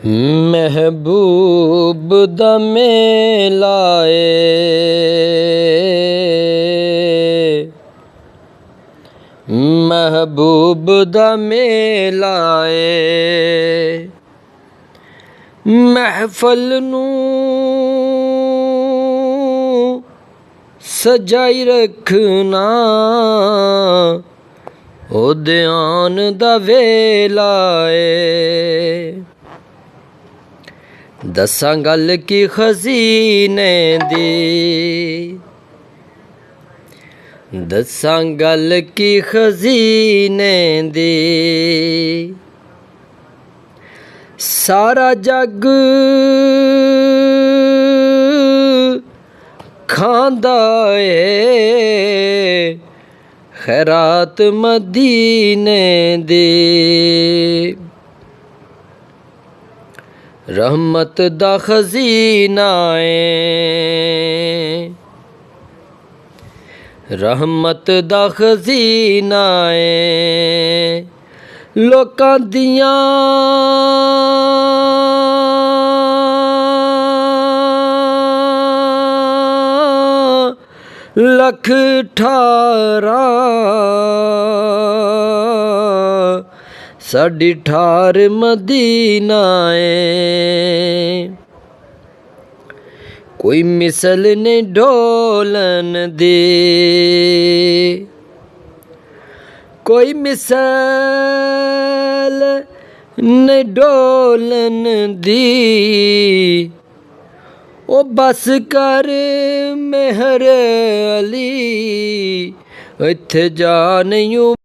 महबूब दा मेला महबूब दा मेला महफल नू सजाई रखना ओ ध्यान दा वेला दसां गल की खजीने दी दसां गल की खजीने दी सारा जग खांदा ए खैरात मदीने दी रहमत दा खजीना रहमत दा खजीना लोकां दियां लख ठारा साडी ठार मदीना कोई मिसल नहीं ढोलन दी कोई मिसल नहीं ढोलन दी ओ बस कर मेहर अली इत्थे जा नहीं